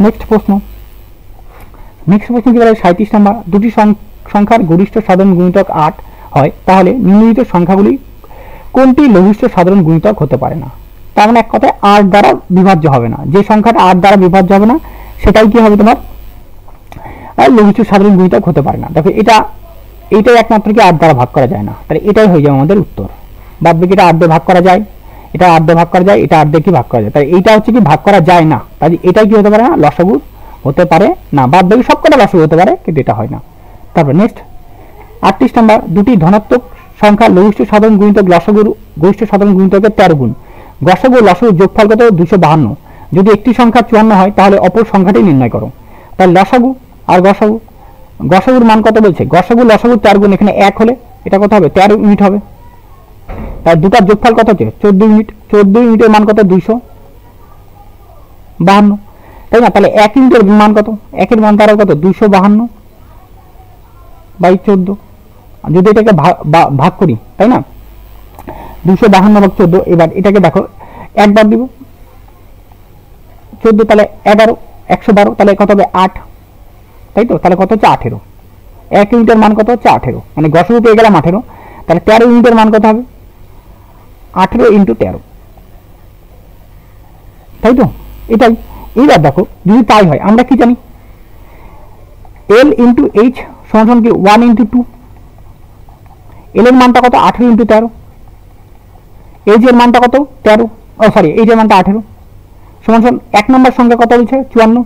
নেক্সট প্রশ্ন কি বলে 37 নম্বর, দুটি সংখ্যার গরিষ্ঠ সাধারণ গুণিতক 8 হয়, তাহলে নিম্নলিখিত সংখ্যাগুলি কোনটি লঘিষ্ঠ সাধারণ গুণিতক হতে পারে না? তার মানে এক কথায় 8 দ্বারা বিভাজ্য হবে না, যে সংখ্যাটা 8 দ্বারা বিভাজ্য হবে না সেটাই কি হবে তোমার লঘিষ্ঠ সাধারণ গুণিতক হতে পারে না। দেখো এইটাই একমাত্র কি 8 দ্বারা ভাগ করা যায় না, তাহলে এটাই হয়ে যাবে আমাদের উত্তর। বাদ বাকিটা 8 দিয়ে ভাগ করা যায়, এটা 8 দিয়ে ভাগ করা যায়, এটা 8 দিয়ে কি ভাগ করা যায়, তাই এইটা হচ্ছে কি ভাগ করা যায় না, তাই এটাই কি হতে পারে না লসাগু হতে পারে না, বাদ বাকি সবকটা লসাগু হতে পারে কিন্তু এটা হয় না। তারপর নেক্সট 38 নম্বর, দুটি ধনাত্মক সংখ্যা লঘিষ্ঠ সাধারণ গুণিতক লসাগুর গরিষ্ঠ সাধারণ গুণিতকের 13 গুণ, গসাগু লসাগু যোগফল কত 252, যদি একটি সংখ্যা 54 হয় তাহলে অপর সংখ্যাটি নির্ণয় করো। তাহলে লসাগু আর গসাগুর মান কত বলছে, গসাগু লসাগু 4 গুণ, এখানে 1 হলে এটা কত হবে 13 ইউনিট হবে, তাই দুটার যোগফল কত হচ্ছে 14 ইউনিট, 14 ইউনিটের মান কত 252, তাই না? তাহলে 1 ইউনিটের মান কত, 1 এর মান তার কত 252 বাই 14, যদি এটাকে ভাগ করি তাই না 252 ভাগ 14, এবার এটাকে দেখো একবার দিব 14, তাহলে 11 112, তাহলে কত হবে 8, তাই তো? তাহলে কত হচ্ছে 18, 1 ইউনিটের মান কত হচ্ছে 18, মানে গসাগু পেয়ে গেলাম 18, তাহলে 13 ইউনিটের মান কত হবে 18 ইন্টু 13, তাই তো? এটাই। এইবার দেখো যদি তাই হয় আমরা কি জানি, এল ইন্টু এইচ সমান কি 1 ইন্টু 2, এল এর মানটা কত 18 ইন্টু 13, এইচ এর মানটা কত 13, ও সরি এইচ এর মানটা 18 সমান সমান 1 নম্বর সংখ্যা কত হয়েছে 54,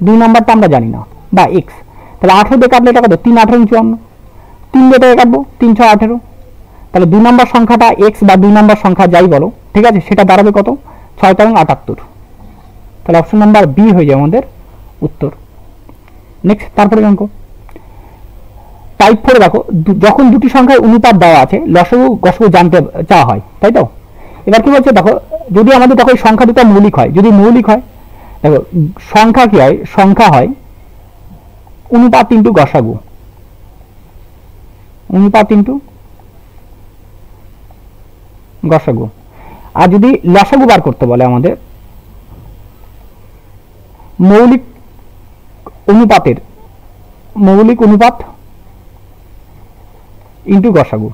2 নম্বরটা আমরা জানি না বা এক্স, তাহলে 18 দিয়ে কাটলে এটা কত 3 18 54, 3 দিয়ে কাটবো 3 6 18, তাহলে 2 নম্বর সংখ্যাটা এক্স বা 2 নম্বর সংখ্যা যাই বলো, ঠিক আছে, সেটা দাঁড়াবে কত 6 এবং 78, তাহলে অপশন নাম্বার বি হয়ে যায় আমাদের উত্তর। নেক্সট তারপরে অঙ্ক টাইপ 4 দেখো, যখন দুটি সংখ্যার অনুপাত দেওয়া আছে লসাগু গসাগু জানতে চাওয়া হয়, তাই তো? এবার কি বলছে দেখো, যদি আমাদের দেখো এই সংখ্যা দুটো মৌলিক হয়, যদি মৌলিক হয় দেখো সংখ্যা কি হয়, সংখ্যা হয় অনুপাত ইন্টু গসাগু, অনুপাত ইন্টু গসাগু। আর যদি লসাগু বার করতে বলে আমাদের মৌলিক অনুপাতের, মৌলিক অনুপাত ইন্টু গসাগু,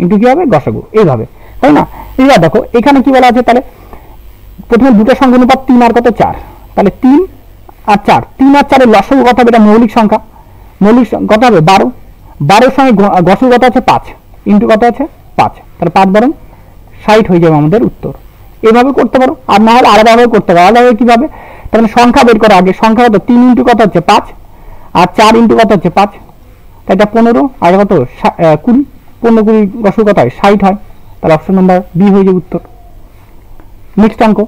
ইন্টু কি হবে গসাগু, এইভাবে, তাই না? এইবার দেখো এখানে কি বলা আছে, তাহলে প্রথমে দুটো সংখ্যা অনুপাত 3 আর কত 4, তাহলে 3 আর 4, 3 আর 4 এর লসাগু কত হবে, এটা মৌলিক সংখ্যা, মৌলিক কত হবে 12, 12 এর সঙ্গে গসাগু কত আছে 5 ইন্টু কত আছে 5, তাহলে 5 বরং 60 হয়ে যাবে আমাদের উত্তর। এইভাবে করতে পারো, আর না হলে আলাদাভাবে করতে পারো। আলাদাভাবে কিভাবে, তাহলে সংখ্যা বের করা আগে, সংখ্যা কত 3 ইন্টু কত হচ্ছে 5 আর 4 ইন্টু কত হচ্ছে 5, তাই এটা 15 আর কত 20, 15 20 গসাগু কত হয় 60 হয়, তাহলে অপশন নাম্বার বি হয়ে যাবে উত্তর। নেক্সট অঙ্ক,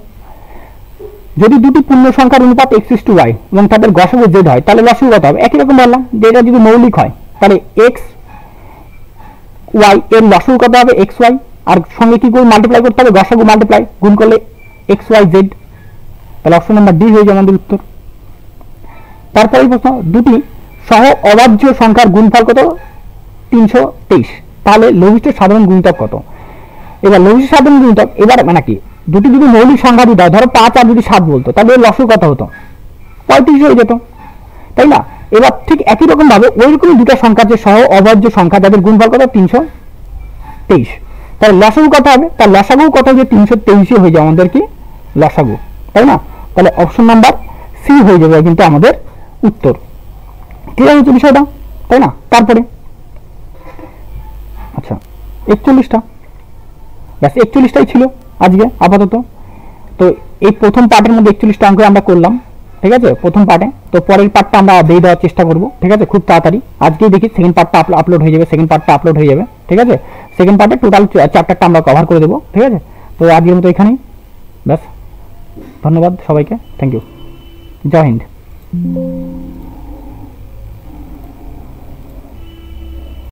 যদি দুটি পূর্ণ সংখ্যার অনুপাত x/y এবং তাদের গসাগু z হয় তাহলে লসাগু কত হবে, একই রকম বললাম যে এটা যদি মৌলিক হয় তাহলে x y এর লসাগু কত হবে xy, আর সঙ্গে কি করে মাল্টিপ্লাই করতে হবে, গসাগু মাল্টিপ্লাই, গুণ করলে xyz, তাহলে অপশন নাম্বার ডি হয়ে যাবে আমাদের উত্তর। তারপরে প্রশ্ন, দুটি সহ অবাহ্য সংখ্যার গুণফল কত 323, তাহলে লঘিষ্ঠ সাধারণ গুণিতক কত। এবার লঘিষ্ঠ সাধারণ গুণিতক, এবার মানে কি দুটি যদি মৌলিক সংখ্যা দিতে হয়, ধরো 5 আর যদি 7 বলতো, তাহলে লসাগু কত হতো 35 হয়ে যেত, তাই না? এবার ঠিক একই রকম ভাবে ওইরকমই দুটো সংখ্যা যে সহ অবাহ্য সংখ্যা যাদের গুণফল কত 323, তাহলে লসাগু কত হবে, তার লসাগু কত যে 323 হয়ে যায় আমাদের কি লসাগু, তাই না? তাহলে অপশন নাম্বার সি হয়ে যাবে কিন্তু আমাদের উত্তর। ঠিক আছে বিষয়টা, তাই না? তারপরে আচ্ছা 41টা, ব্যাস 41টাই ছিল আজকে আপাতত। তো এই প্রথম পার্টের মধ্যে 41টা অঙ্ক আমরা করলাম, ঠিক আছে, প্রথম পার্টে। তো পরের পার্টটা আমরা দিয়ে দেওয়ার চেষ্টা করব, ঠিক আছে, খুব তাড়াতাড়ি। আজকেই দেখি সেকেন্ড পার্টটা আপলোড হয়ে যাবে, সেকেন্ড পার্টটা আপলোড হয়ে যাবে, ঠিক আছে। সেকেন্ড পার্টে টোটাল চ্যাপ্টারটা আমরা কভার করে দেবো, ঠিক আছে। তো আজকের মতো এখানেই, ব্যাস, ধন্যবাদ সবাইকে, থ্যাংক ইউ, জয় হিন্দ।